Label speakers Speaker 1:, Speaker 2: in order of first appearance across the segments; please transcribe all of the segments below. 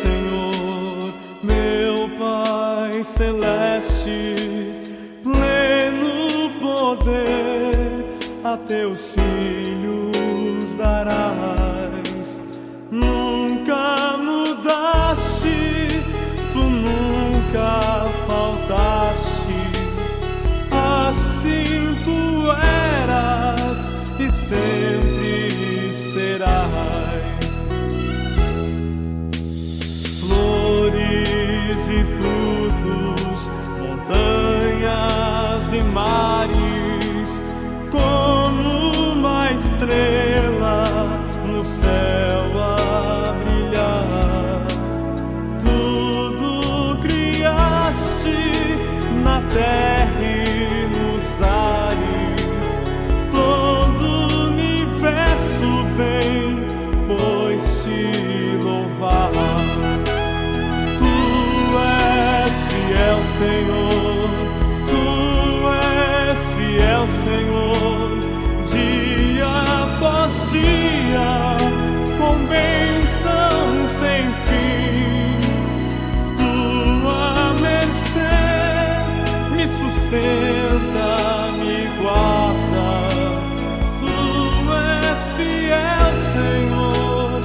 Speaker 1: Senhor, meu Pai celeste, pleno poder a teus filhos darás. Nunca mudaste, tu nunca faltaste, assim tu eras e sempre serás. Flores e frutos, montanhas e mares, como uma estrela no céu a brilhar. Tudo criaste na terra e nos ares, todo o universo vem, pois te louvar. Senhor, tu és fiel, Senhor, dia após dia, com bênção sem fim. Tua mercê me sustenta, me guarda. Tu és fiel, Senhor,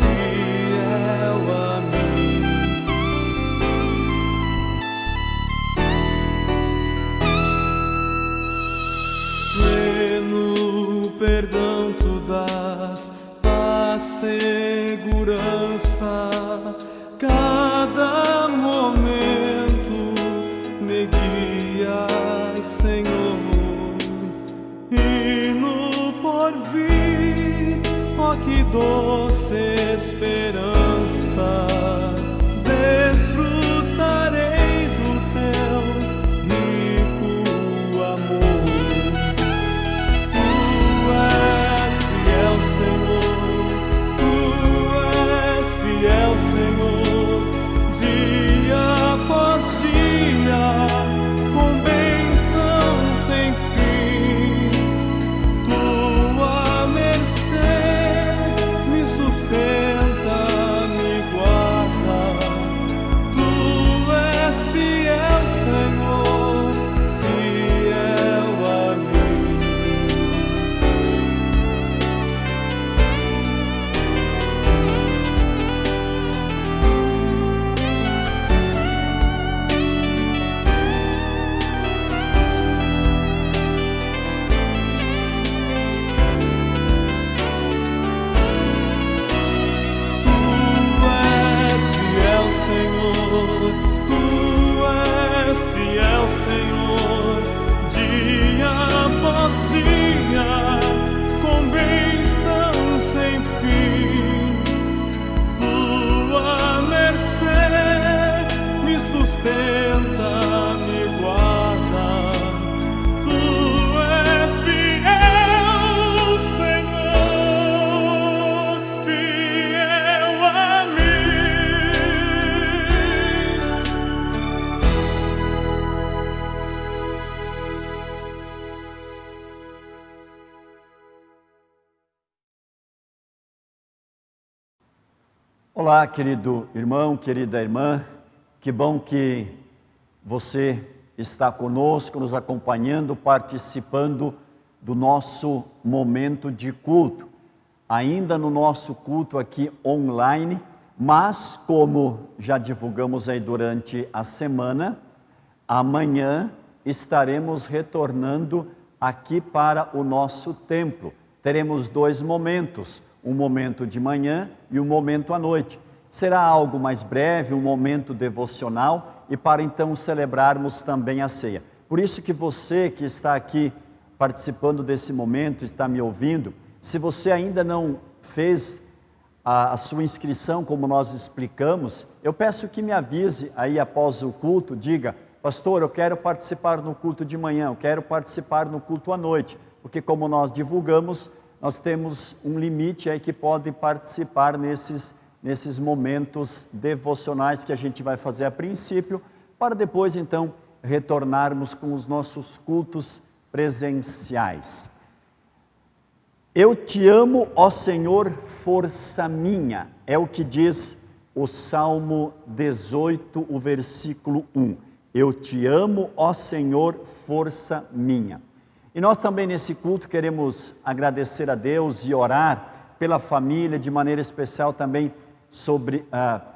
Speaker 1: fiel a mim. Perdão tu dás, a segurança, cada momento me guias, Senhor, e no porvir, ó que doce esperança, desfrutarei do teu rico amor. Fiel, Senhor, dia após dia, com bênção sem fim. Tua mercê me sustenta, me guarda. Tu és fiel, Senhor, fiel a mim. Sustenta, me guarda. Tu és fiel, Senhor, fiel a mim.
Speaker 2: Olá, querido irmão, querida irmã. Que bom que você está conosco, nos acompanhando, participando do nosso momento de culto. Ainda no nosso culto aqui online, mas como já divulgamos aí durante a semana, amanhã estaremos retornando aqui para o nosso templo. Teremos 2 momentos, um momento de manhã e um momento à noite. Será algo mais breve, um momento devocional e para então celebrarmos também a ceia. Por isso que você que está aqui participando desse momento, está me ouvindo, se você ainda não fez a sua inscrição, como nós explicamos, eu peço que me avise aí após o culto, diga: pastor, eu quero participar no culto de manhã, eu quero participar no culto à noite, porque como nós divulgamos, nós temos um limite aí que pode participar nesses momentos devocionais que a gente vai fazer a princípio, para depois então retornarmos com os nossos cultos presenciais. Eu te amo, ó Senhor, força minha, é o que diz o Salmo 18, o versículo 1. Eu te amo, ó Senhor, força minha. E nós também nesse culto queremos agradecer a Deus e orar pela família, de maneira especial também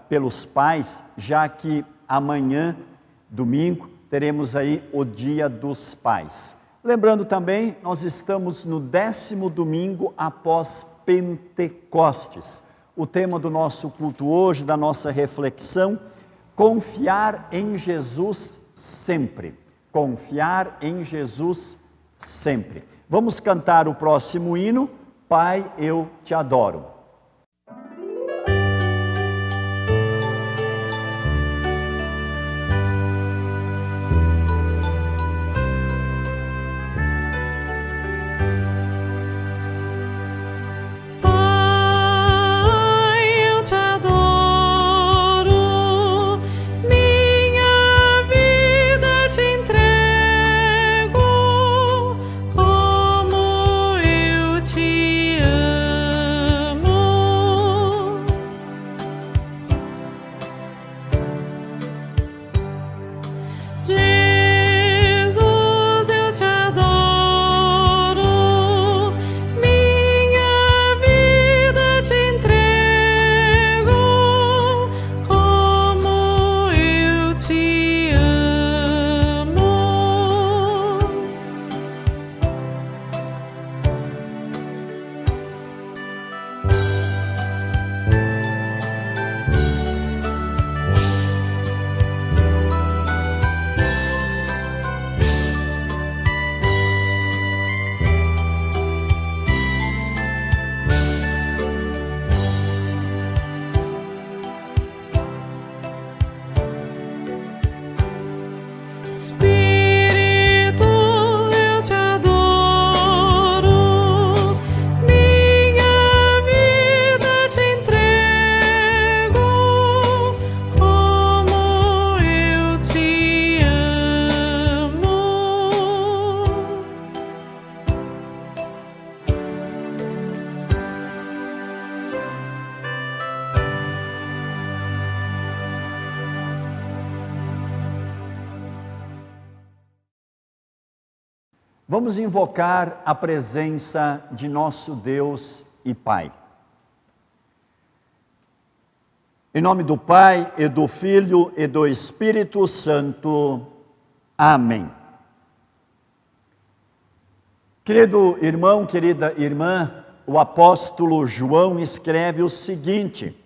Speaker 2: pelos pais, já que amanhã, domingo, teremos aí o Dia dos Pais. Lembrando também, nós estamos no 10º domingo após Pentecostes. O tema do nosso culto hoje, da nossa reflexão, confiar em Jesus sempre. Confiar em Jesus sempre. Vamos cantar o próximo hino, Pai, eu te adoro. Vamos invocar a presença de nosso Deus e Pai. Em nome do Pai, e do Filho, e do Espírito Santo. Amém. Querido irmão, querida irmã, o apóstolo João escreve o seguinte: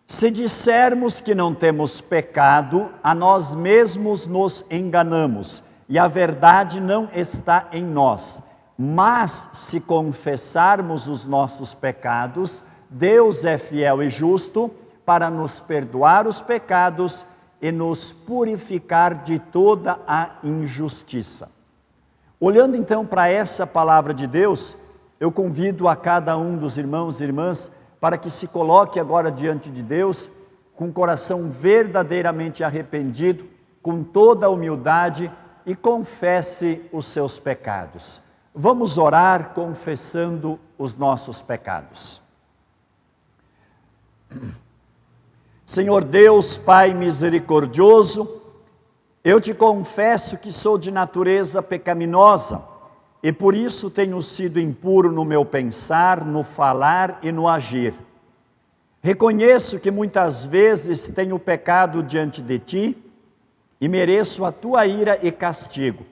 Speaker 2: se dissermos que não temos pecado, a nós mesmos nos enganamos, e a verdade não está em nós. Mas se confessarmos os nossos pecados, Deus é fiel e justo para nos perdoar os pecados e nos purificar de toda a injustiça. Olhando então para essa palavra de Deus, eu convido a cada um dos irmãos e irmãs para que se coloque agora diante de Deus com o coração verdadeiramente arrependido, com toda a humildade, e confesse os seus pecados. Vamos orar confessando os nossos pecados. Senhor Deus, Pai misericordioso, eu te confesso que sou de natureza pecaminosa e por isso tenho sido impuro no meu pensar, no falar e no agir. Reconheço que muitas vezes tenho pecado diante de ti e mereço a tua ira e castigo.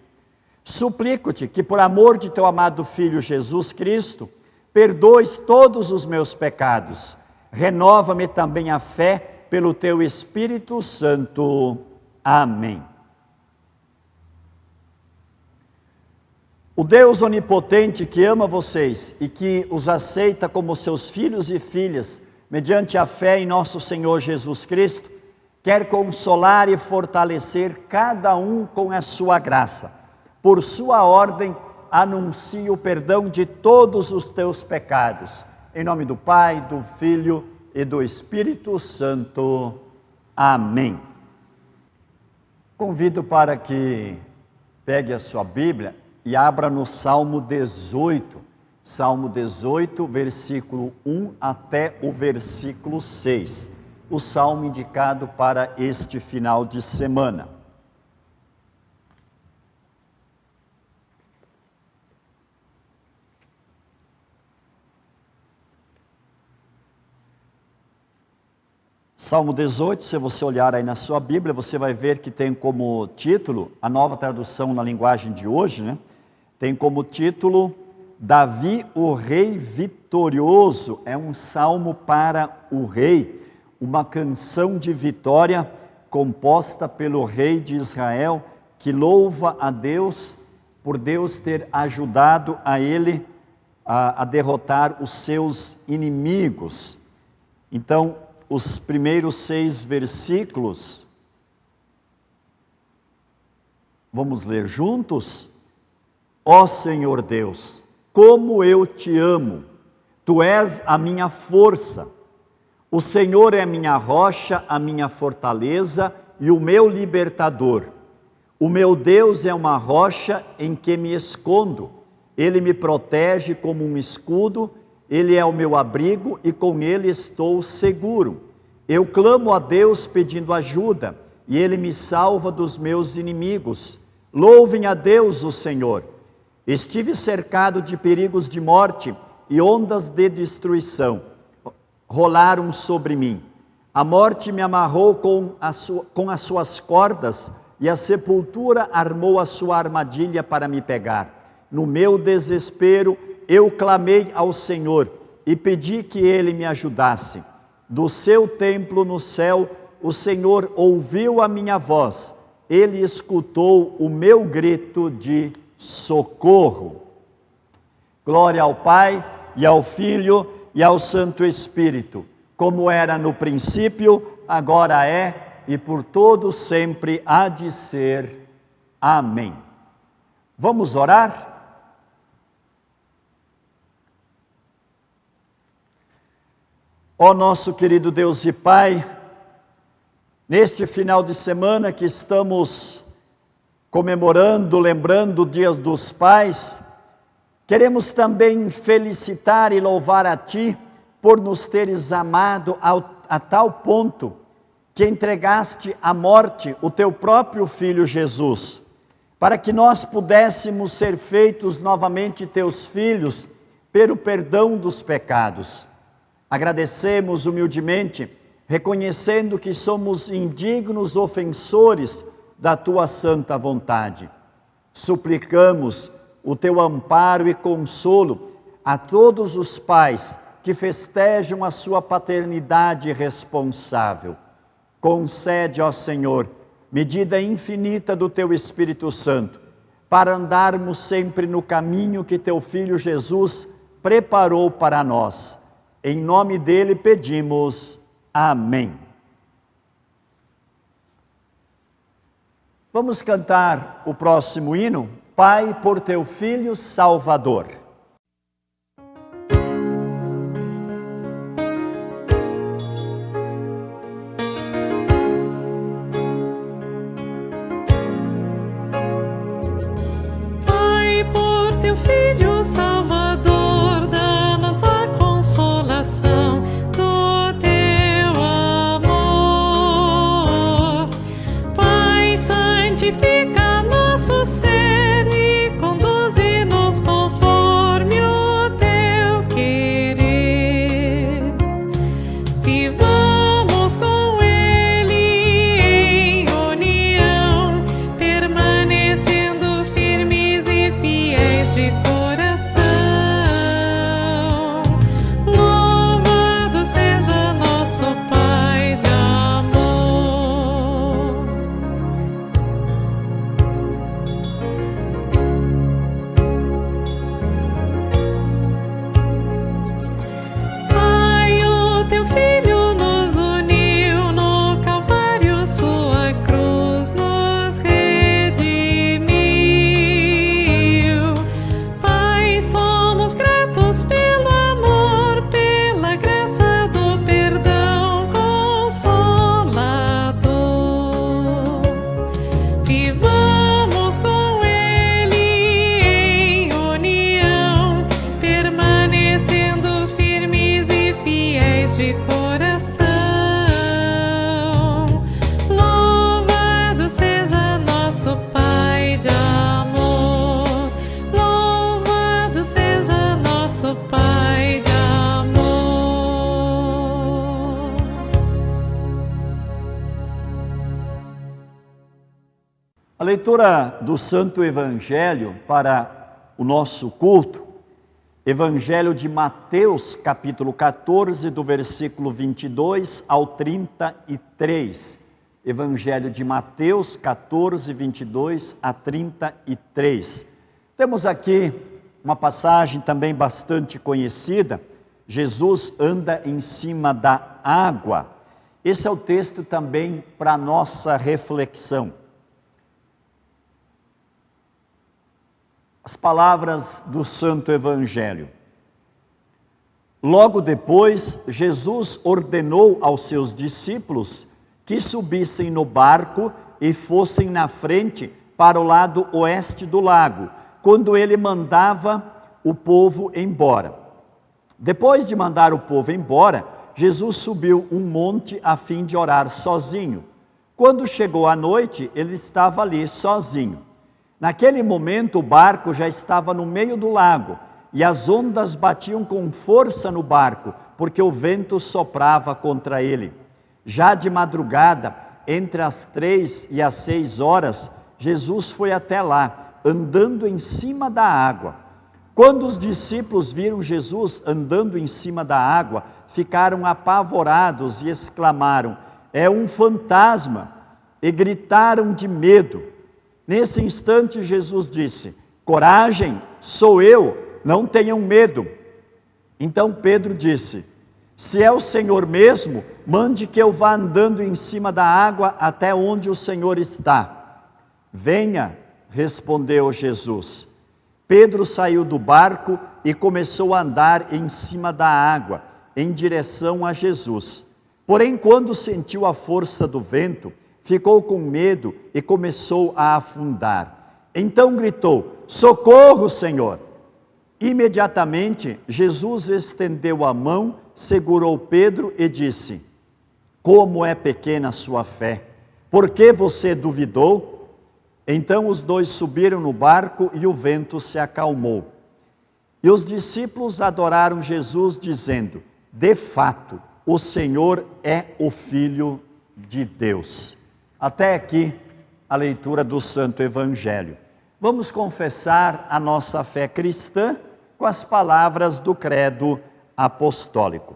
Speaker 2: Suplico-te que, por amor de teu amado Filho Jesus Cristo, perdoes todos os meus pecados. Renova-me também a fé pelo teu Espírito Santo. Amém. O Deus onipotente que ama vocês e que os aceita como seus filhos e filhas, mediante a fé em nosso Senhor Jesus Cristo, quer consolar e fortalecer cada um com a sua graça. Por sua ordem, anuncio o perdão de todos os teus pecados. Em nome do Pai, do Filho e do Espírito Santo. Amém. Convido para que pegue a sua Bíblia e abra no Salmo 18. Salmo 18, versículo 1 até o versículo 6, o salmo indicado para este final de semana. Salmo 18, se você olhar aí na sua Bíblia, você vai ver que tem como título, a nova tradução na linguagem de hoje, né? Tem como título, Davi, o rei vitorioso. É um salmo para o rei, uma canção de vitória composta pelo rei de Israel, que louva a Deus por Deus ter ajudado a ele a derrotar os seus inimigos. Então, os primeiros 6 versículos, vamos ler juntos? Ó Senhor Deus, como eu te amo, Tu és a minha força, o Senhor é a minha rocha, a minha fortaleza e o meu libertador. O meu Deus é uma rocha em que me escondo, Ele me protege como um escudo, Ele é o meu abrigo e com Ele estou seguro. Eu clamo a Deus pedindo ajuda e Ele me salva dos meus inimigos. Louvem a Deus, o Senhor. Estive cercado de perigos de morte e ondas de destruição rolaram sobre mim. A morte me amarrou com as suas cordas e a sepultura armou a sua armadilha para me pegar. No meu desespero, eu clamei ao Senhor e pedi que Ele me ajudasse. Do seu templo no céu, o Senhor ouviu a minha voz. Ele escutou o meu grito de socorro. Glória ao Pai, e ao Filho, e ao Santo Espírito, como era no princípio, agora é, e por todo sempre há de ser. Amém. Vamos orar? Ó nosso querido Deus e Pai, neste final de semana que estamos comemorando, lembrando o Dia dos Pais, queremos também felicitar e louvar a Ti por nos teres amado a tal ponto que entregaste à morte o Teu próprio Filho Jesus, para que nós pudéssemos ser feitos novamente Teus filhos pelo perdão dos pecados. Agradecemos humildemente, reconhecendo que somos indignos ofensores da Tua santa vontade. Suplicamos o Teu amparo e consolo a todos os pais que festejam a sua paternidade responsável. Concede, ó Senhor, medida infinita do Teu Espírito Santo, para andarmos sempre no caminho que Teu Filho Jesus preparou para nós. Em nome dele pedimos. Amém. Vamos cantar o próximo hino, Pai, por Teu Filho Salvador.
Speaker 3: Pai, por Teu Filho Salvador, dá-nos a consolação do Teu amor. Pai, santifica nosso ser e conduze-nos conforme
Speaker 2: A leitura do Santo Evangelho para o nosso culto, Evangelho de Mateus, capítulo 14, do versículo 22 ao 33. Evangelho de Mateus, 14, 22 a 33. Temos aqui uma passagem também bastante conhecida. Jesus anda em cima da água. Esse é o texto também para a nossa reflexão. As palavras do Santo Evangelho. Logo depois, Jesus ordenou aos seus discípulos que subissem no barco e fossem na frente para o lado oeste do lago, quando ele mandava o povo embora. Depois de mandar o povo embora, Jesus subiu um monte a fim de orar sozinho. Quando chegou a noite, ele estava ali sozinho. Naquele momento, o barco já estava no meio do lago e as ondas batiam com força no barco, porque o vento soprava contra ele. Já de madrugada, entre as 3 e as 6 horas, Jesus foi até lá, andando em cima da água. Quando os discípulos viram Jesus andando em cima da água, ficaram apavorados e exclamaram: "É um fantasma!" e gritaram de medo. Nesse instante, Jesus disse: "Coragem, sou eu, não tenham medo." Então Pedro disse: "Se é o Senhor mesmo, mande que eu vá andando em cima da água até onde o Senhor está." "Venha", respondeu Jesus. Pedro saiu do barco e começou a andar em cima da água, em direção a Jesus. Porém, quando sentiu a força do vento, ficou com medo e começou a afundar. Então gritou: "Socorro, Senhor!" Imediatamente, Jesus estendeu a mão, segurou Pedro e disse: "Como é pequena a sua fé! Por que você duvidou?" Então os dois subiram no barco e o vento se acalmou. E os discípulos adoraram Jesus, dizendo: "De fato, o Senhor é o Filho de Deus." Até aqui a leitura do Santo Evangelho. Vamos confessar a nossa fé cristã com as palavras do credo apostólico.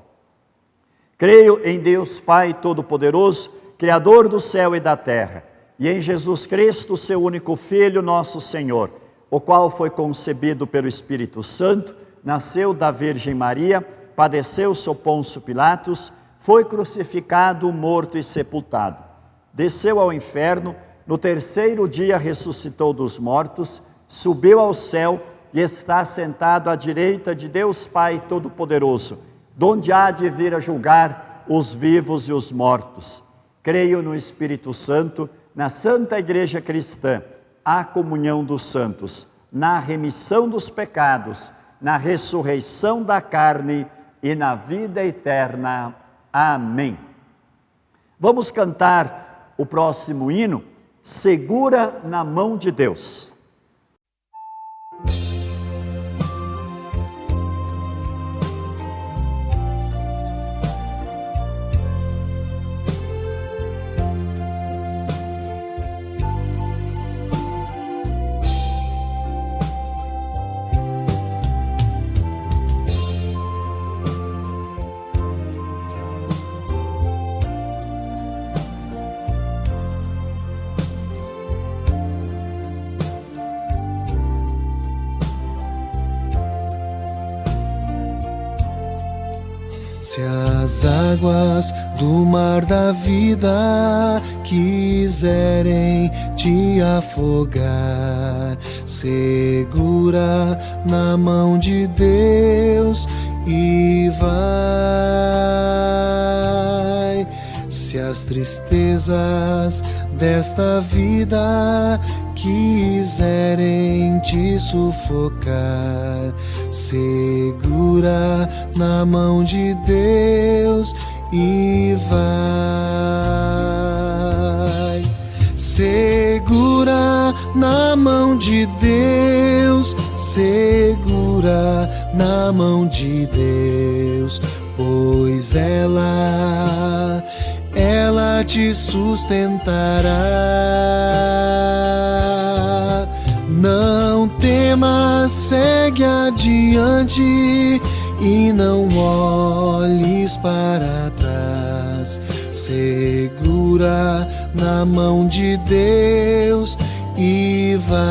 Speaker 2: Creio em Deus Pai Todo-Poderoso, Criador do céu e da terra, e em Jesus Cristo, seu único Filho, nosso Senhor, o qual foi concebido pelo Espírito Santo, nasceu da Virgem Maria, padeceu sob Pôncio Pilatos, foi crucificado, morto e sepultado. Desceu ao inferno, no terceiro dia ressuscitou dos mortos, subiu ao céu e está sentado à direita de Deus Pai Todo-Poderoso, donde há de vir a julgar os vivos e os mortos. Creio no Espírito Santo, na Santa Igreja Cristã, a comunhão dos santos, na remissão dos pecados, na ressurreição da carne e na vida eterna. Amém. Vamos cantar o próximo hino, Segura na Mão de Deus.
Speaker 4: Se as águas do mar da vida quiserem te afogar, segura na mão de Deus e vai. Se as tristezas desta vida quiserem te sufocar, segura na mão de Deus e vai. Segura na mão de Deus, segura na mão de Deus, pois ela ela te sustentará. Não temas, segue adiante e não olhes para trás. Segura na mão de Deus e vai.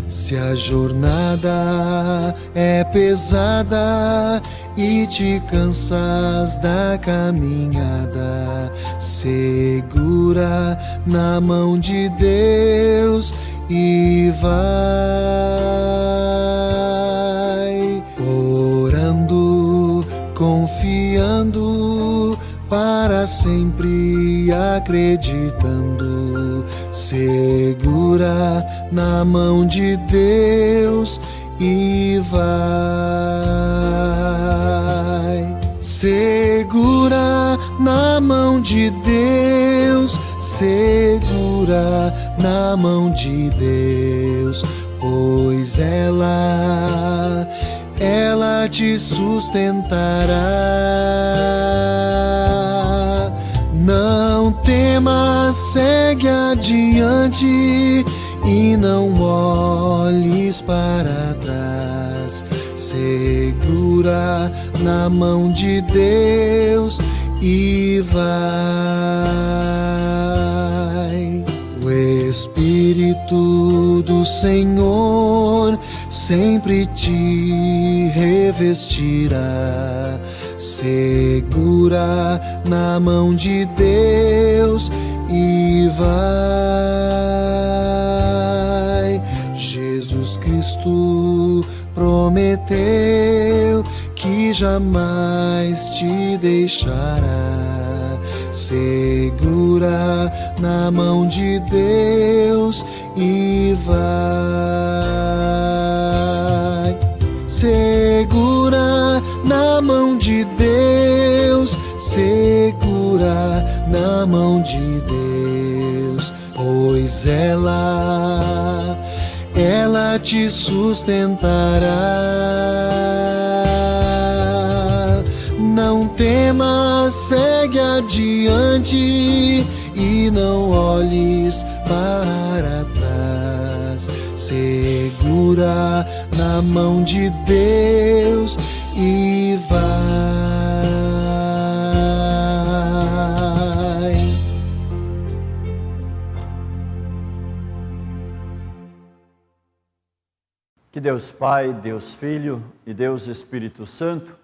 Speaker 4: Se a jornada é pesada e te cansas da caminhada, segura na mão de Deus e vai. Orando, confiando, para sempre acreditando, segura na mão de Deus e vai. Segura na mão de Deus, segura na mão de Deus, pois ela te sustentará. Não temas, segue adiante e não olhes para trás. Segura na mão de Deus e vai. O Espírito do Senhor sempre te revestirá. Segura na mão de Deus e vai. Jesus Cristo prometeu que jamais te deixará. Segura na mão de Deus e vai. Segura na mão de Deus, segura na mão de Deus, pois ela te sustentará. Não temas, segue adiante e não olhes para trás. Segura na mão de Deus e vai.
Speaker 2: Que Deus Pai, Deus Filho e Deus Espírito Santo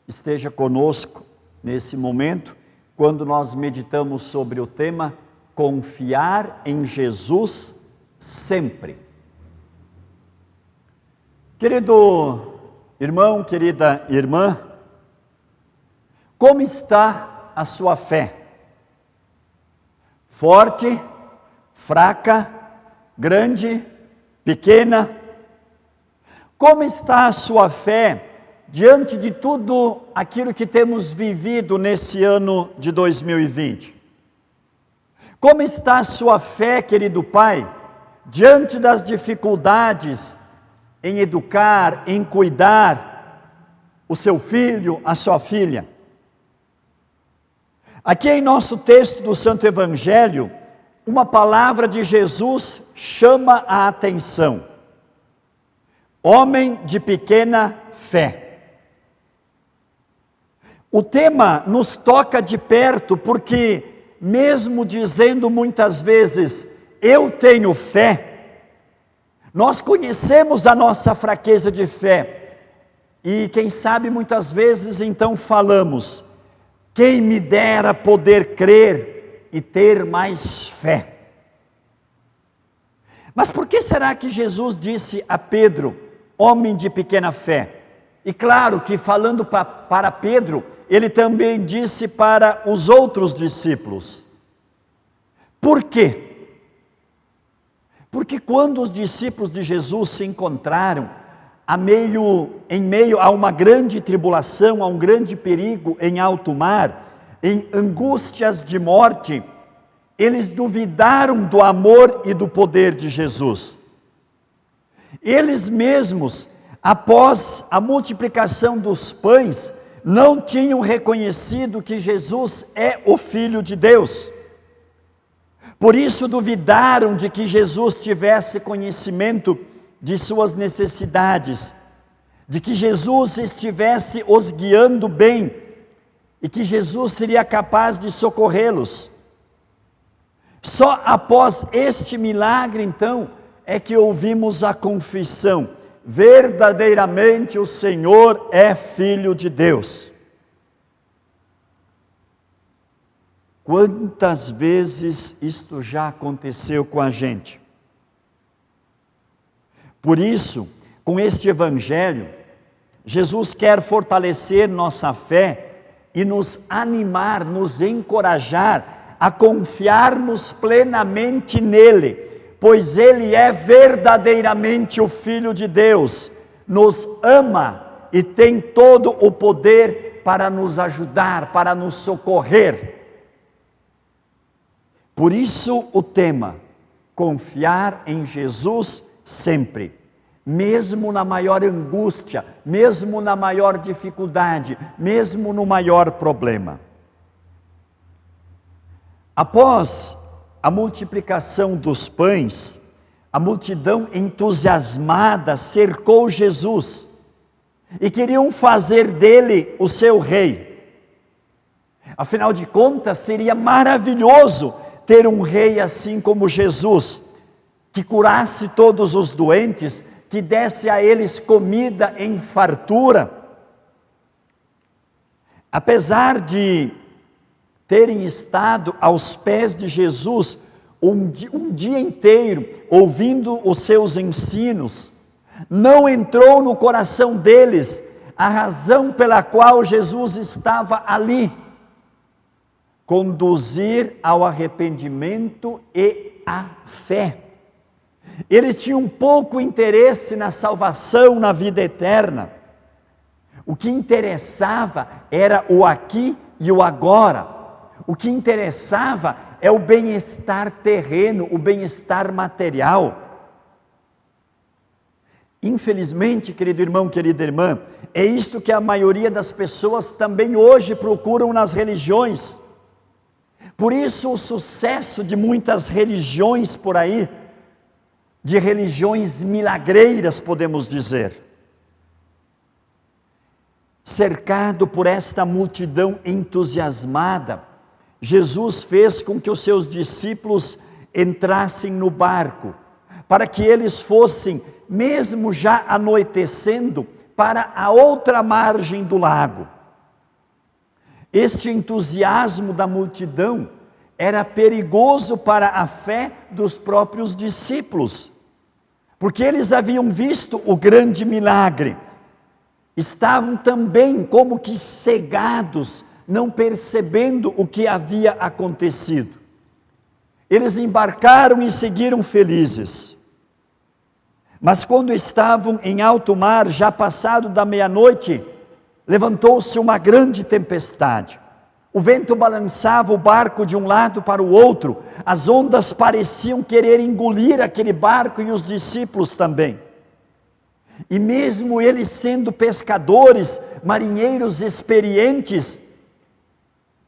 Speaker 2: esteja conosco nesse momento, quando nós meditamos sobre o tema confiar em Jesus sempre. Querido irmão, querida irmã, como está a sua fé? Forte, fraca, grande, pequena? Como está a sua fé diante de tudo aquilo que temos vivido nesse ano de 2020? Como está a sua fé, querido Pai, diante das dificuldades em educar, em cuidar o seu filho, a sua filha? Aqui em nosso texto do Santo Evangelho, uma palavra de Jesus chama a atenção. Homem de pequena fé. O tema nos toca de perto porque, mesmo dizendo muitas vezes, eu tenho fé, nós conhecemos a nossa fraqueza de fé. E quem sabe muitas vezes então falamos, quem me dera poder crer e ter mais fé. Mas por que será que Jesus disse a Pedro, homem de pequena fé? E claro que falando para Pedro, ele também disse para os outros discípulos. Por quê? Porque quando os discípulos de Jesus se encontraram em meio a uma grande tribulação, a um grande perigo em alto mar, em angústias de morte, eles duvidaram do amor e do poder de Jesus. Eles mesmos, após a multiplicação dos pães, não tinham reconhecido que Jesus é o Filho de Deus. Por isso duvidaram de que Jesus tivesse conhecimento de suas necessidades, de que Jesus estivesse os guiando bem e que Jesus seria capaz de socorrê-los. Só após este milagre, então, é que ouvimos a confissão: verdadeiramente o Senhor é Filho de Deus. Quantas vezes isto já aconteceu com a gente? Por isso, com este Evangelho, Jesus quer fortalecer nossa fé e nos animar, nos encorajar a confiarmos plenamente nele, pois ele é verdadeiramente o Filho de Deus, nos ama e tem todo o poder para nos ajudar, para nos socorrer. Por isso o tema: confiar em Jesus sempre, mesmo na maior angústia, mesmo na maior dificuldade, mesmo no maior problema. Após a multiplicação dos pães, a multidão entusiasmada cercou Jesus e queriam fazer dele o seu rei. Afinal de contas, seria maravilhoso ter um rei assim como Jesus, que curasse todos os doentes, que desse a eles comida em fartura. Apesar de terem estado aos pés de Jesus um dia inteiro, ouvindo os seus ensinos, não entrou no coração deles a razão pela qual Jesus estava ali: conduzir ao arrependimento e à fé. Eles tinham pouco interesse na salvação, na vida eterna. O que interessava era o aqui e o agora. O que interessava é o bem-estar terreno, o bem-estar material. Infelizmente, querido irmão, querida irmã, é isto que a maioria das pessoas também hoje procuram nas religiões. Por isso o sucesso de muitas religiões por aí, de religiões milagreiras, podemos dizer. Cercado por esta multidão entusiasmada, Jesus fez com que os seus discípulos entrassem no barco, para que eles fossem, mesmo já anoitecendo, para a outra margem do lago. Este entusiasmo da multidão era perigoso para a fé dos próprios discípulos, porque eles haviam visto o grande milagre, estavam também como que cegados, não percebendo o que havia acontecido. Eles embarcaram e seguiram felizes. Mas quando estavam em alto mar, já passado da meia-noite, levantou-se uma grande tempestade. O vento balançava o barco de um lado para o outro, as ondas pareciam querer engolir aquele barco e os discípulos também. E mesmo eles sendo pescadores, marinheiros experientes,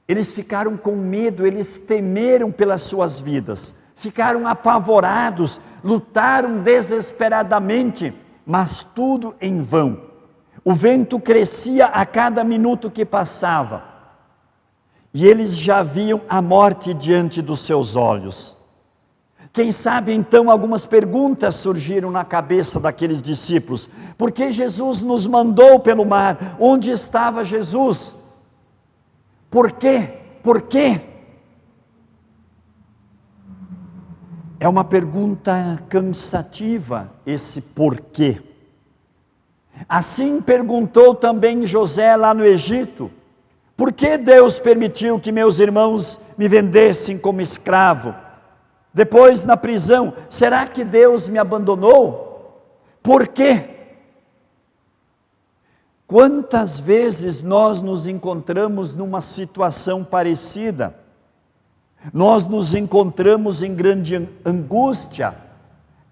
Speaker 2: eles ficaram com medo, eles temeram pelas suas vidas, ficaram apavorados, lutaram desesperadamente, mas tudo em vão. O vento crescia a cada minuto que passava, e eles já viam a morte diante dos seus olhos. Quem sabe então algumas perguntas surgiram na cabeça daqueles discípulos: por que Jesus nos mandou pelo mar? Onde estava Jesus? Por quê? Por quê? É uma pergunta cansativa, esse porquê. Assim perguntou também José lá no Egito: por que Deus permitiu que meus irmãos me vendessem como escravo? Depois na prisão, será que Deus me abandonou? Por quê? Quantas vezes nós nos encontramos numa situação parecida? Nós nos encontramos em grande angústia,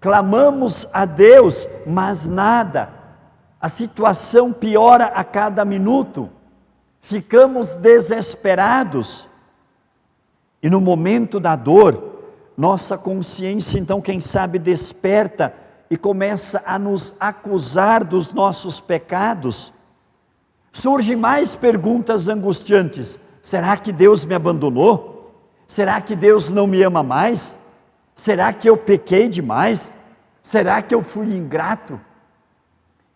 Speaker 2: clamamos a Deus, mas nada. A situação piora a cada minuto. ficamos desesperados, e no momento da dor, nossa consciência então, quem sabe, desperta e começa a nos acusar dos nossos pecados. Surgem mais perguntas angustiantes: será que Deus me abandonou? Será que Deus não me ama mais? Será que eu pequei demais? Será que eu fui ingrato?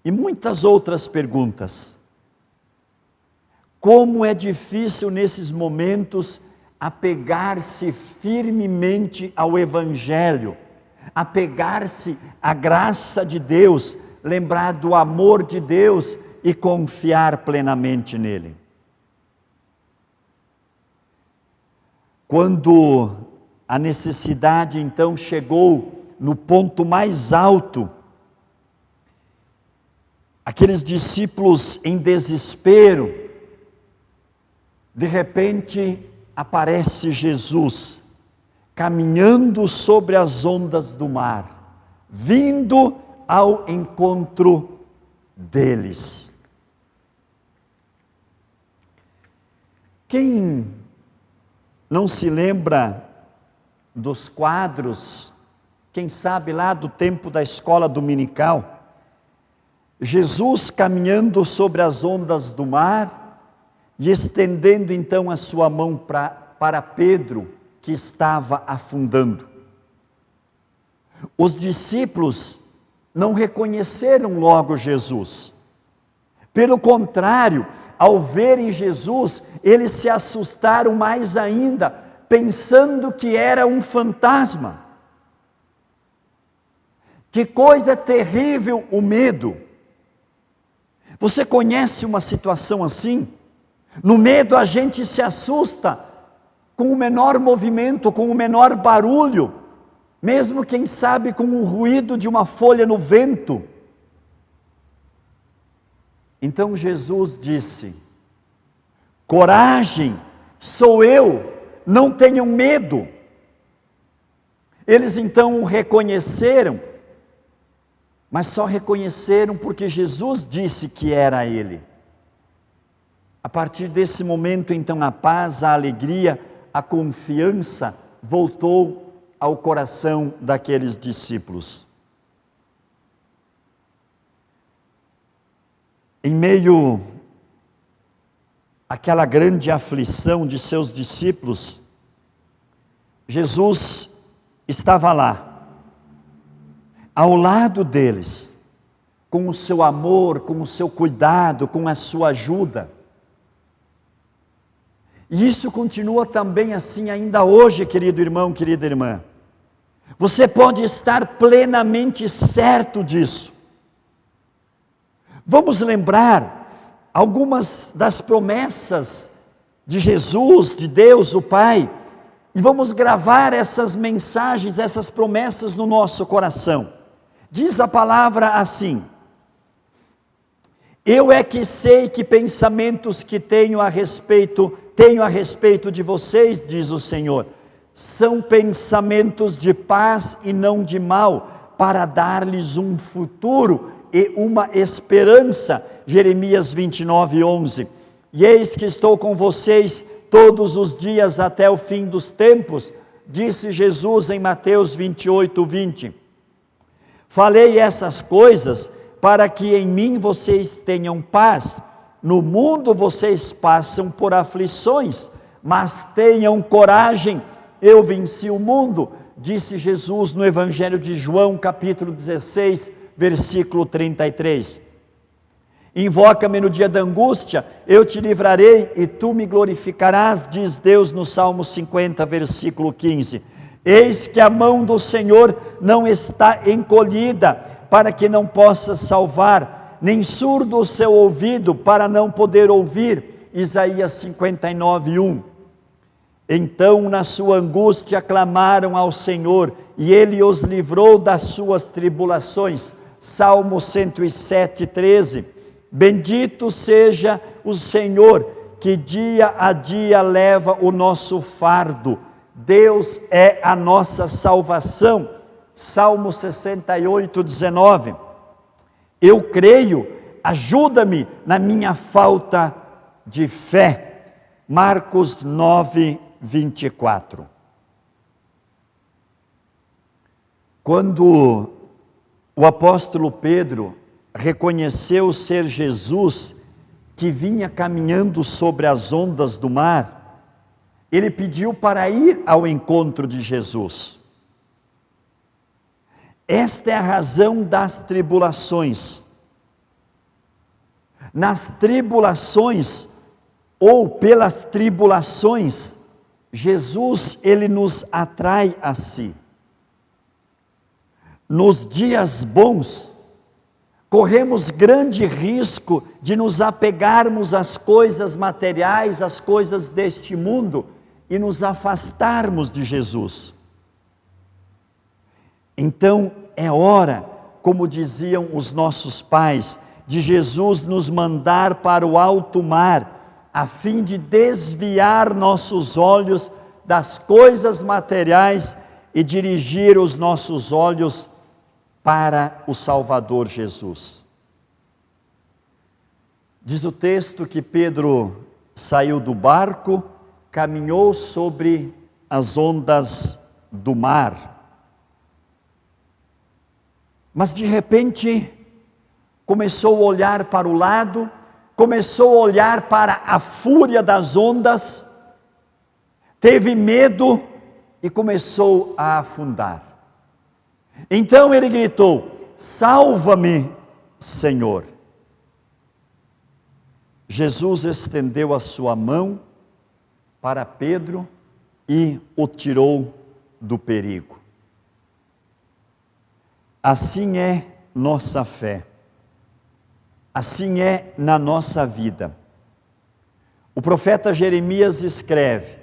Speaker 2: E muitas outras perguntas. Como é difícil nesses momentos apegar-se firmemente ao Evangelho, apegar-se à graça de Deus, lembrar do amor de Deus e confiar plenamente nele. Quando a necessidade então chegou no ponto mais alto, aqueles discípulos em desespero, de repente aparece Jesus, caminhando sobre as ondas do mar, vindo ao encontro deles. Quem não se lembra dos quadros, quem sabe lá do tempo da escola dominical, Jesus caminhando sobre as ondas do mar e estendendo então a sua mão para Pedro, que estava afundando. Os discípulos não reconheceram logo Jesus. Pelo contrário, ao verem Jesus, eles se assustaram mais ainda, pensando que era um fantasma. Que coisa terrível o medo! Você conhece uma situação assim? No medo a gente se assusta com o menor movimento, com o menor barulho, mesmo quem sabe com o ruído de uma folha no vento. Então Jesus disse: coragem, sou eu, não tenham medo. Eles então o reconheceram, mas só reconheceram porque Jesus disse que era ele. A partir desse momento, então, a paz, a alegria, a confiança voltou ao coração daqueles discípulos. Em meio àquela grande aflição de seus discípulos, Jesus estava lá, ao lado deles, com o seu amor, com o seu cuidado, com a sua ajuda. E isso continua também assim ainda hoje, querido irmão, querida irmã. Você pode estar plenamente certo disso. Vamos lembrar algumas das promessas de Jesus, de Deus o Pai, e vamos gravar essas mensagens, essas promessas no nosso coração. Diz a palavra assim: eu é que sei que pensamentos que tenho a respeito de vocês, diz o Senhor, são pensamentos de paz e não de mal, para dar-lhes um futuro e uma esperança. Jeremias 29:11. E eis que estou com vocês todos os dias até o fim dos tempos, disse Jesus em Mateus 28:20. Falei essas coisas para que em mim vocês tenham paz. No mundo vocês passam por aflições, mas tenham coragem, eu venci o mundo, disse Jesus no Evangelho de João, capítulo 16, versículo 33. Invoca-me no dia da angústia, eu te livrarei e tu me glorificarás, diz Deus no Salmo 50, versículo 15. Eis que a mão do Senhor não está encolhida, para que não possa salvar, nem surdo o seu ouvido, para não poder ouvir. Isaías 59:1. Então na sua angústia clamaram ao Senhor, e Ele os livrou das suas tribulações. Salmo 107:13. Bendito seja o Senhor, que dia a dia leva o nosso fardo. Deus é a nossa salvação. Salmo 68:19. Eu creio, ajuda-me na minha falta de fé. Marcos 9, 24. Quando o apóstolo Pedro reconheceu ser Jesus que vinha caminhando sobre as ondas do mar, ele pediu para ir ao encontro de Jesus. Esta é a razão das tribulações. Nas tribulações, ou pelas tribulações, Jesus, ele nos atrai a si. Nos dias bons, corremos grande risco de nos apegarmos às coisas materiais, às coisas deste mundo, e nos afastarmos de Jesus. Então é hora, como diziam os nossos pais, de Jesus nos mandar para o alto mar, a fim de desviar nossos olhos das coisas materiais e dirigir os nossos olhos para o Salvador Jesus. Diz o texto que Pedro saiu do barco, caminhou sobre as ondas do mar. Mas de repente começou a olhar para o lado, começou a olhar para a fúria das ondas, teve medo e começou a afundar. Então ele gritou: salva-me, Senhor. Jesus estendeu a sua mão para Pedro e o tirou do perigo. Assim é nossa fé, assim é na nossa vida. O profeta Jeremias escreve: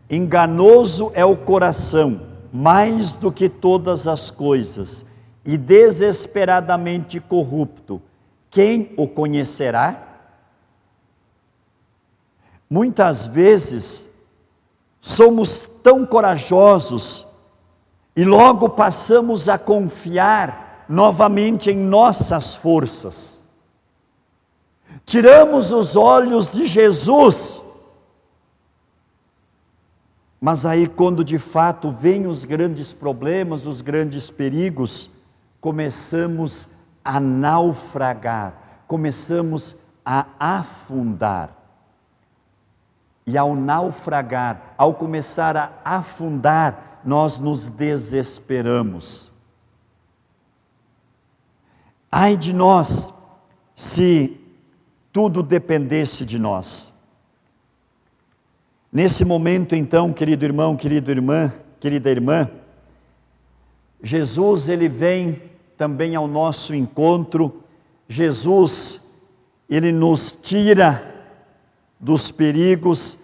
Speaker 2: enganoso é o coração, mais do que todas as coisas, e desesperadamente corrupto, quem o conhecerá? Muitas vezes somos tão corajosos e logo passamos a confiar novamente em nossas forças. Tiramos os olhos de Jesus. Mas aí, quando de fato vêm os grandes problemas, os grandes perigos, começamos a naufragar, começamos a afundar. E ao naufragar, ao começar a afundar, nós nos desesperamos. Ai de nós, se tudo dependesse de nós. Nesse momento então, querido irmão, querida irmã, Jesus, ele vem também ao nosso encontro. Jesus, ele nos tira dos perigos,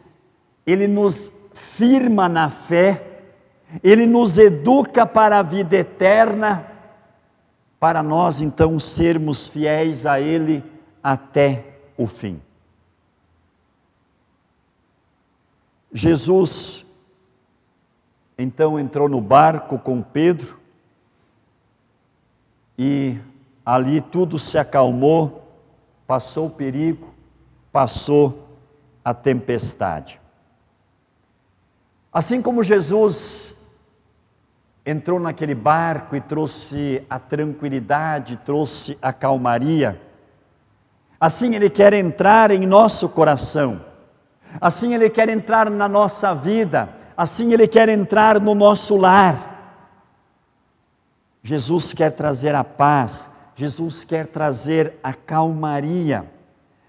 Speaker 2: ele nos firma na fé, ele nos educa para a vida eterna, para nós então sermos fiéis a ele até o fim. Jesus então entrou no barco com Pedro e ali tudo se acalmou, passou o perigo, passou a tempestade. Assim como Jesus entrou naquele barco e trouxe a tranquilidade, trouxe a calmaria, assim Ele quer entrar em nosso coração, assim Ele quer entrar na nossa vida, assim Ele quer entrar no nosso lar. Jesus quer trazer a paz, Jesus quer trazer a calmaria,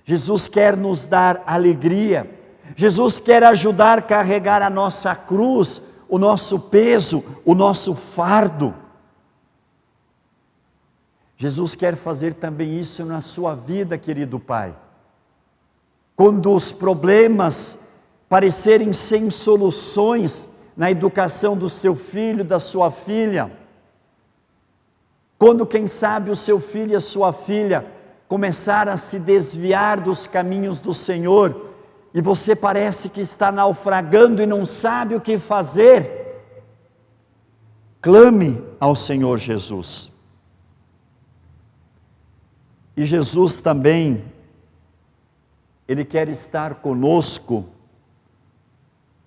Speaker 2: Jesus quer nos dar alegria, Jesus quer ajudar a carregar a nossa cruz, o nosso peso, o nosso fardo. Jesus quer fazer também isso na sua vida, querido Pai. Quando os problemas parecerem sem soluções na educação do seu filho, da sua filha, quando quem sabe o seu filho e a sua filha começar a se desviar dos caminhos do Senhor, e você parece que está naufragando e não sabe o que fazer, clame ao Senhor Jesus. E Jesus também Ele quer estar conosco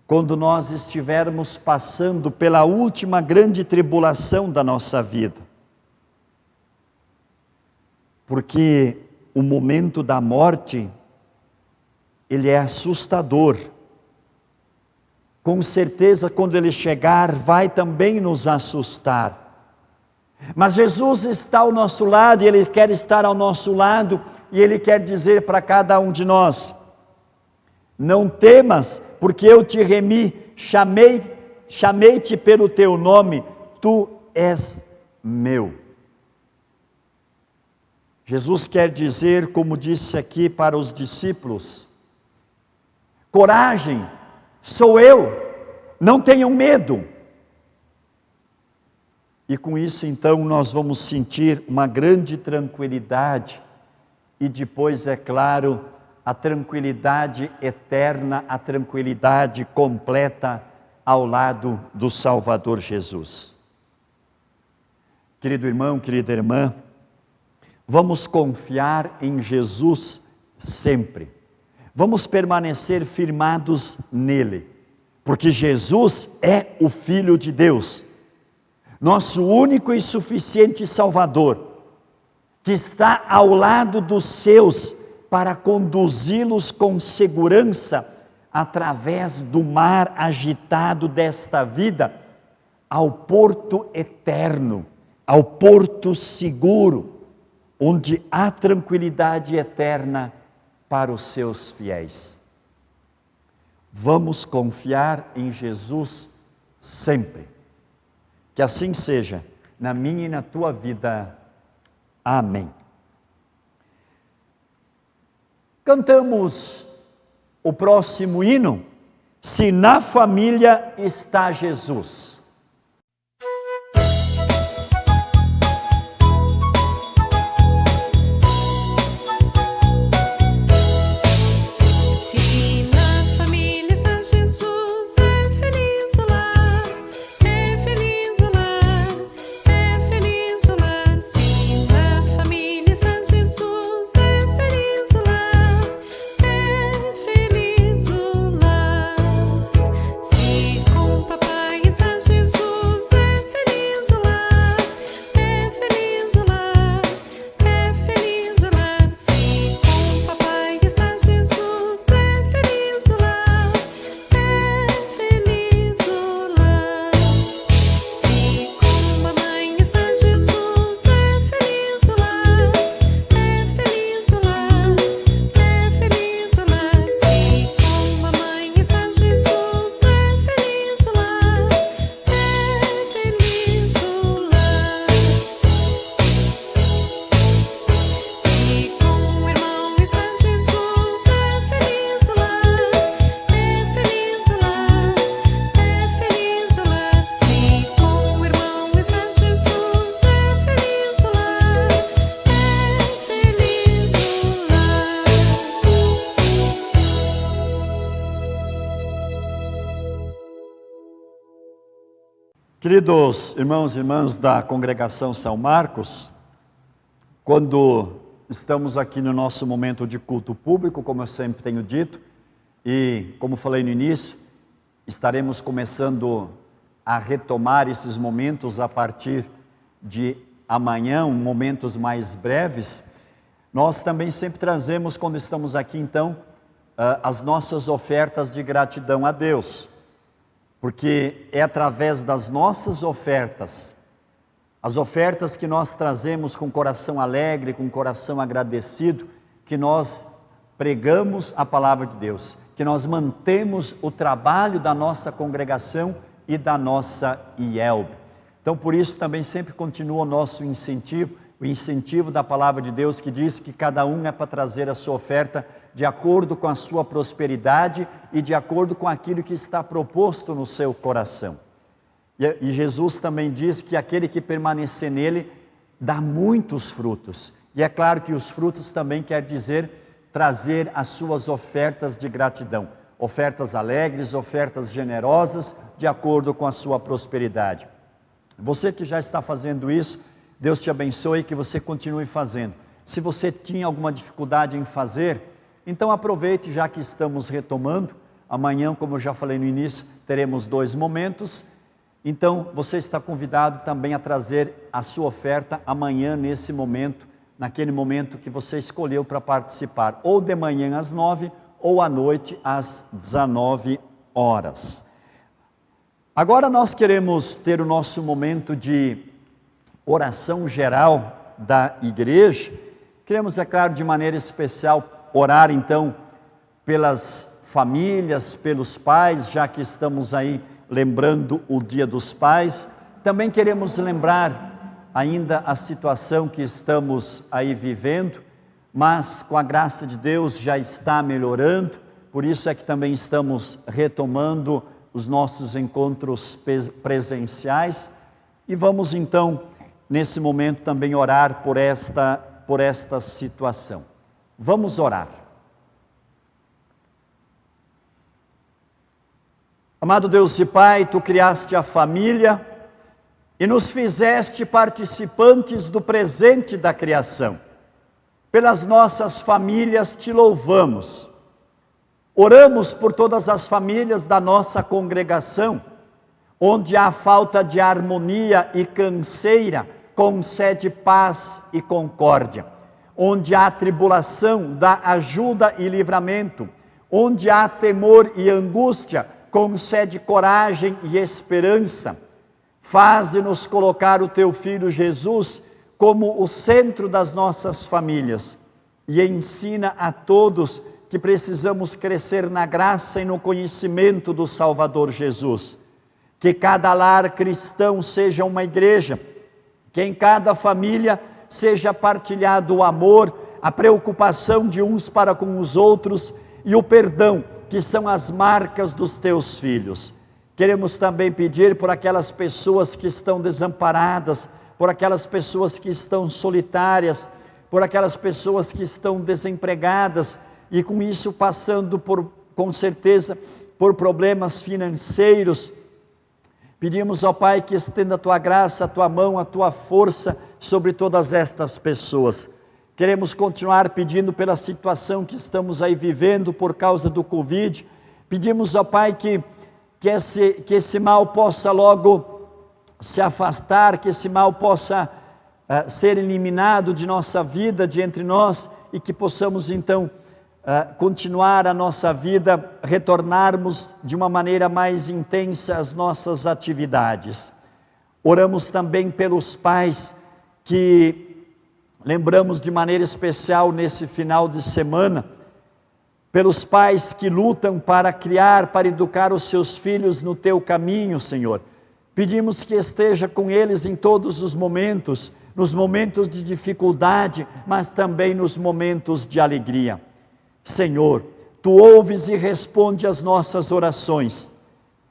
Speaker 2: quando nós estivermos passando pela última grande tribulação da nossa vida. Porque o momento da morte, ele é assustador. Com certeza, quando ele chegar, vai também nos assustar. Mas Jesus está ao nosso lado, e Ele quer estar ao nosso lado, e Ele quer dizer para cada um de nós: não temas, porque eu te remi, chamei-te pelo teu nome, tu és meu. Jesus quer dizer, como disse aqui para os discípulos: coragem, sou eu, não tenham medo. E com isso então nós vamos sentir uma grande tranquilidade, e depois, é claro, a tranquilidade eterna, a tranquilidade completa ao lado do Salvador Jesus. Querido irmão, querida irmã, vamos confiar em Jesus sempre. Vamos permanecer firmados nele, porque Jesus é o Filho de Deus, nosso único e suficiente Salvador, que está ao lado dos seus para conduzi-los com segurança através do mar agitado desta vida ao porto eterno, ao porto seguro, onde há tranquilidade eterna para os seus fiéis. Vamos confiar em Jesus sempre. Que assim seja na minha e na tua vida. Amém. Cantamos o próximo hino, Se na Família está Jesus. Queridos irmãos e irmãs da Congregação São Marcos, quando estamos aqui no nosso momento de culto público, como eu sempre tenho dito, e como falei no início, estaremos começando a retomar esses momentos a partir de amanhã, momentos mais breves. Nós também sempre trazemos, quando estamos aqui então, as nossas ofertas de gratidão a Deus. Porque é através das nossas ofertas, as ofertas que nós trazemos com coração alegre, com coração agradecido, que nós pregamos a palavra de Deus, que nós mantemos o trabalho da nossa congregação e da nossa IELB. Então, por isso também sempre continua o nosso incentivo, o incentivo da palavra de Deus, que diz que cada um é para trazer a sua oferta de acordo com a sua prosperidade e de acordo com aquilo que está proposto no seu coração. E Jesus também diz que aquele que permanecer nele dá muitos frutos. E é claro que os frutos também quer dizer trazer as suas ofertas de gratidão. Ofertas alegres, ofertas generosas, de acordo com a sua prosperidade. Você que já está fazendo isso, Deus te abençoe e que você continue fazendo. Se você tinha alguma dificuldade em fazer, Então aproveite, já que estamos retomando. Amanhã, como eu já falei no início, teremos 2 momentos. Então você está convidado também a trazer a sua oferta amanhã nesse momento, naquele momento que você escolheu para participar, ou de manhã às 9 ou à noite às 19 horas. Agora nós queremos ter o nosso momento de oração geral da igreja. Queremos, é claro, de maneira especial, orar então pelas famílias, pelos pais, já que estamos aí lembrando o Dia dos Pais. Também queremos lembrar ainda a situação que estamos aí vivendo, mas com a graça de Deus já está melhorando, por isso é que também estamos retomando os nossos encontros presenciais, e vamos então, nesse momento, também orar por esta situação. Vamos orar. Amado Deus e Pai, Tu criaste a família e nos fizeste participantes do presente da criação. Pelas nossas famílias Te louvamos. Oramos por todas as famílias da nossa congregação, onde há falta de harmonia e canseira, concede paz e concórdia. Onde há tribulação, dá ajuda e livramento. Onde há temor e angústia, concede coragem e esperança. Faze-nos colocar o Teu Filho Jesus como o centro das nossas famílias e ensina a todos que precisamos crescer na graça e no conhecimento do Salvador Jesus. Que cada lar cristão seja uma igreja, que em cada família seja partilhado o amor, a preocupação de uns para com os outros e o perdão, que são as marcas dos Teus filhos. Queremos também pedir por aquelas pessoas que estão desamparadas, por aquelas pessoas que estão solitárias, por aquelas pessoas que estão desempregadas, e com isso passando com certeza por problemas financeiros. Pedimos ao Pai que estenda a Tua graça, a Tua mão, a Tua força sobre todas estas pessoas. Queremos continuar pedindo pela situação que estamos aí vivendo por causa do Covid. Pedimos ao Pai que esse mal possa logo se afastar, que esse mal possa ser eliminado de nossa vida, de entre nós, e que possamos então continuar a nossa vida, retornarmos de uma maneira mais intensa às nossas atividades. Oramos também pelos pais que lembramos de maneira especial nesse final de semana, pelos pais que lutam para criar, para educar os seus filhos no Teu caminho, Senhor. Pedimos que esteja com eles em todos os momentos, nos momentos de dificuldade, mas também nos momentos de alegria. Senhor, Tu ouves e responde às nossas orações.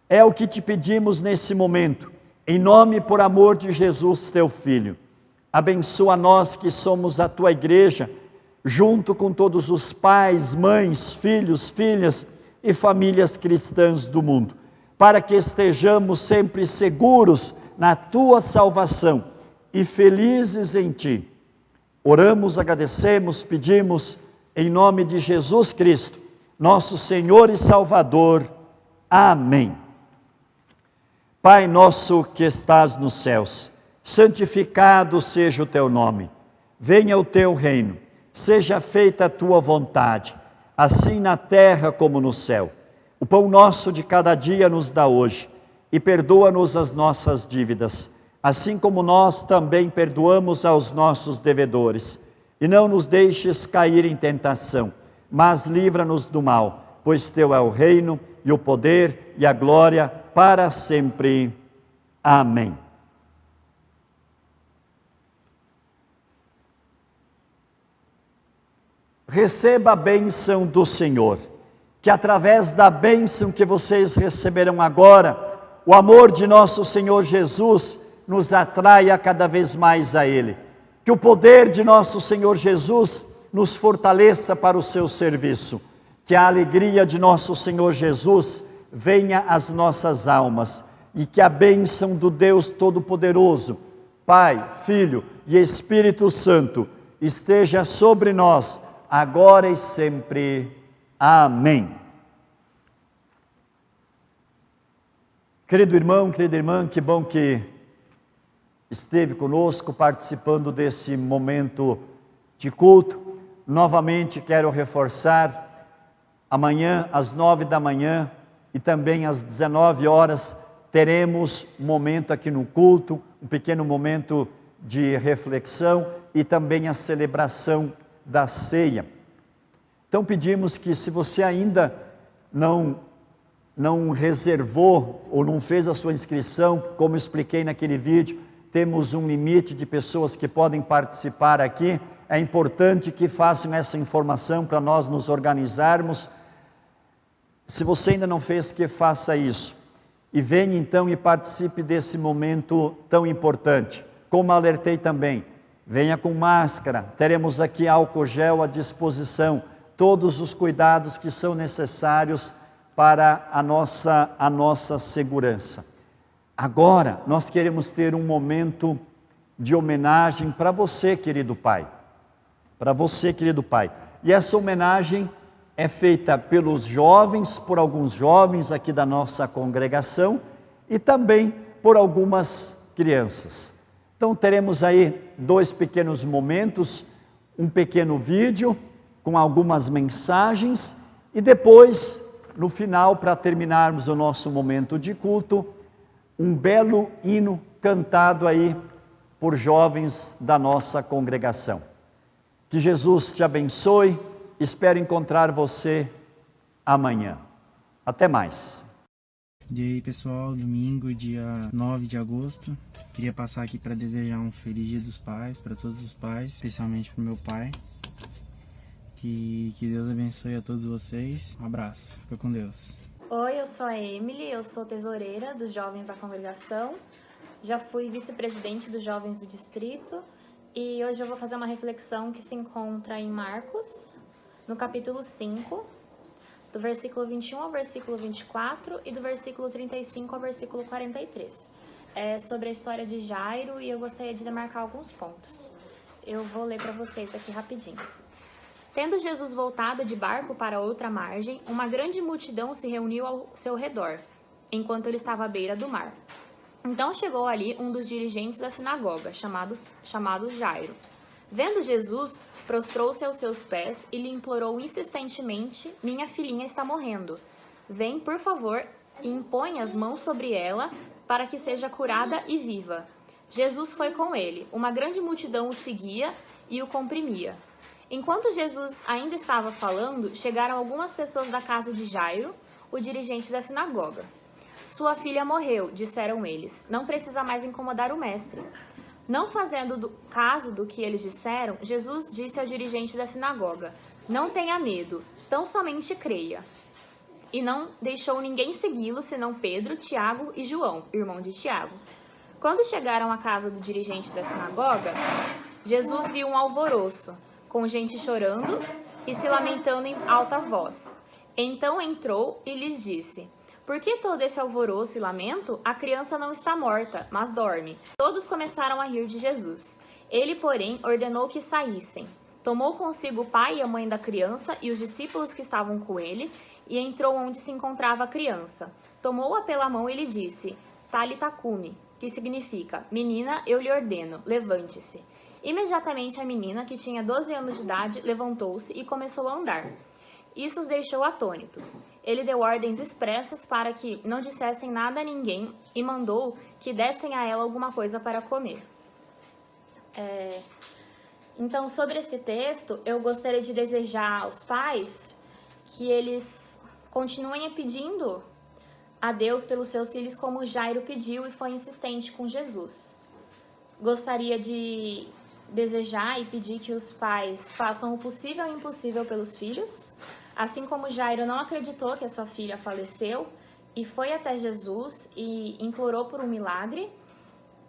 Speaker 2: É o que Te pedimos nesse momento, em nome e por amor de Jesus, Teu Filho. Abençoa nós que somos a Tua igreja, junto com todos os pais, mães, filhos, filhas e famílias cristãs do mundo, para que estejamos sempre seguros na Tua salvação e felizes em Ti. Oramos, agradecemos, pedimos, em nome de Jesus Cristo, nosso Senhor e Salvador. Amém. Pai nosso que estás nos céus, santificado seja o Teu nome. Venha o Teu reino, seja feita a Tua vontade, assim na terra como no céu. O pão nosso de cada dia nos dá hoje, e perdoa-nos as nossas dívidas, assim como nós também perdoamos aos nossos devedores. E não nos deixes cair em tentação, mas livra-nos do mal, pois Teu é o reino, e o poder, e a glória, para sempre. Amém. Receba a bênção do Senhor, que através da bênção que vocês receberão agora, o amor de nosso Senhor Jesus nos atraia cada vez mais a Ele. Que o poder de nosso Senhor Jesus nos fortaleça para o seu serviço. Que a alegria de nosso Senhor Jesus venha às nossas almas. E que a bênção do Deus Todo-Poderoso, Pai, Filho e Espírito Santo, esteja sobre nós, agora e sempre. Amém. Querido irmão, querida irmã, que bom que esteve conosco participando desse momento de culto. Novamente quero reforçar, amanhã às 9 da manhã e também às 19 horas teremos um momento aqui no culto, um pequeno momento de reflexão e também a celebração da ceia. Então pedimos que, se você ainda não reservou ou não fez a sua inscrição, como expliquei naquele vídeo, temos um limite de pessoas que podem participar aqui. É importante que façam essa informação para nós nos organizarmos. Se você ainda não fez, que faça isso. E venha então e participe desse momento tão importante. Como alertei também, venha com máscara, teremos aqui álcool gel à disposição, todos os cuidados que são necessários para a nossa segurança. Agora, nós queremos ter um momento de homenagem para você, querido Pai. Para você, querido Pai. E essa homenagem é feita pelos jovens, por alguns jovens aqui da nossa congregação e também por algumas crianças. Então teremos aí 2 pequenos momentos, um pequeno vídeo com algumas mensagens e depois, no final, para terminarmos o nosso momento de culto, um belo hino cantado aí por jovens da nossa congregação. Que Jesus te abençoe, espero encontrar você amanhã. Até mais.
Speaker 5: E aí pessoal, domingo, dia 9 de agosto, queria passar aqui para desejar um feliz dia dos pais, para todos os pais, especialmente para o meu pai. Que Deus abençoe a todos vocês. Um abraço, fica com Deus.
Speaker 6: Oi, eu sou a Emily, eu sou tesoureira dos jovens da congregação. Já fui vice-presidente dos jovens do distrito e hoje eu vou fazer uma reflexão que se encontra em Marcos, no capítulo 5, do versículo 21 ao versículo 24 e do versículo 35 ao versículo 43. É sobre a história de Jairo e eu gostaria de demarcar alguns pontos. Eu vou ler para vocês aqui rapidinho. Tendo Jesus voltado de barco para outra margem, uma grande multidão se reuniu ao seu redor, enquanto ele estava à beira do mar. Então chegou ali um dos dirigentes da sinagoga, chamado Jairo. Vendo Jesus, prostrou-se aos seus pés e lhe implorou insistentemente: minha filhinha está morrendo. Vem, por favor, e impõe as mãos sobre ela para que seja curada e viva. Jesus foi com ele. Uma grande multidão o seguia e o comprimia. Enquanto Jesus ainda estava falando, chegaram algumas pessoas da casa de Jairo, o dirigente da sinagoga. Sua filha morreu, disseram eles. Não precisa mais incomodar o mestre. Não fazendo caso do que eles disseram, Jesus disse ao dirigente da sinagoga: não tenha medo, tão somente creia. E não deixou ninguém segui-lo, senão Pedro, Tiago e João, irmão de Tiago. Quando chegaram à casa do dirigente da sinagoga, Jesus viu um alvoroço, com gente chorando e se lamentando em alta voz. Então entrou e lhes disse: por que todo esse alvoroço e lamento? A criança não está morta, mas dorme. Todos começaram a rir de Jesus. Ele, porém, ordenou que saíssem. Tomou consigo o pai e a mãe da criança e os discípulos que estavam com ele, e entrou onde se encontrava a criança. Tomou-a pela mão e lhe disse: Talita cumi, que significa: menina, eu lhe ordeno, levante-se. Imediatamente a menina, que tinha 12 anos de idade, levantou-se e começou a andar. Isso os deixou atônitos. Ele deu ordens expressas para que não dissessem nada a ninguém e mandou que dessem a ela alguma coisa para comer. Então, sobre esse texto, eu gostaria de desejar aos pais que eles continuem pedindo a Deus pelos seus filhos como Jairo pediu e foi insistente com Jesus. Gostaria de desejar e pedir que os pais façam o possível e o impossível pelos filhos, assim como Jairo não acreditou que a sua filha faleceu e foi até Jesus e implorou por um milagre,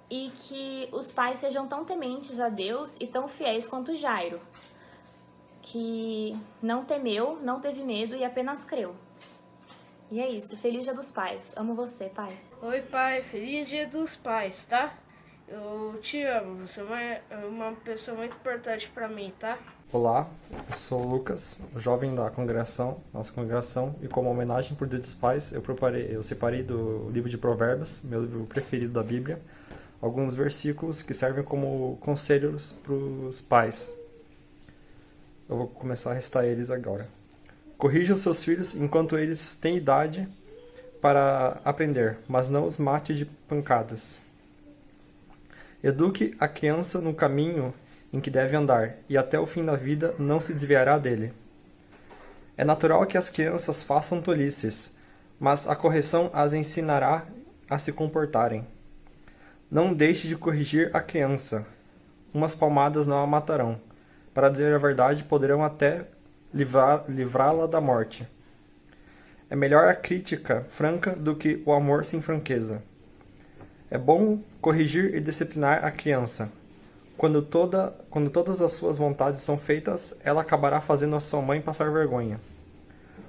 Speaker 6: e que os pais sejam tão tementes a Deus e tão fiéis quanto Jairo, que não temeu, não teve medo e apenas creu. E é isso, feliz Dia dos Pais. Amo você, pai.
Speaker 7: Oi, pai, feliz Dia dos Pais, tá? Eu te amo, você é uma pessoa muito importante para mim, tá?
Speaker 8: Olá, eu sou o Lucas, jovem da congregação, nossa congregação, e como homenagem por Dia dos Pais, eu separei do livro de Provérbios, meu livro preferido da Bíblia, alguns versículos que servem como conselhos para os pais. Eu vou começar a recitar eles agora. Corrija os seus filhos enquanto eles têm idade para aprender, mas não os mate de pancadas. Eduque a criança no caminho em que deve andar, e até o fim da vida não se desviará dele. É natural que as crianças façam tolices, mas a correção as ensinará a se comportarem. Não deixe de corrigir a criança. Umas palmadas não a matarão. Para dizer a verdade, poderão até livrá-la da morte. É melhor a crítica franca do que o amor sem franqueza. É bom corrigir e disciplinar a criança. Quando todas as suas vontades são feitas, ela acabará fazendo a sua mãe passar vergonha.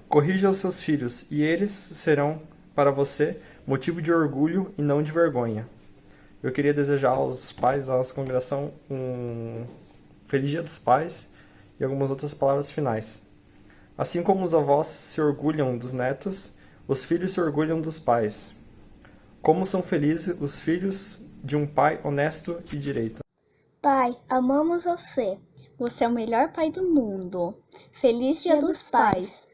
Speaker 8: Corrija os seus filhos, e eles serão, para você, motivo de orgulho e não de vergonha. Eu queria desejar aos pais da nossa congregação um Feliz Dia dos Pais e algumas outras palavras finais. Assim como os avós se orgulham dos netos, os filhos se orgulham dos pais. Como são felizes os filhos de um pai honesto e direito.
Speaker 9: Pai, amamos você. Você é o melhor pai do mundo. Feliz Dia dos Pais.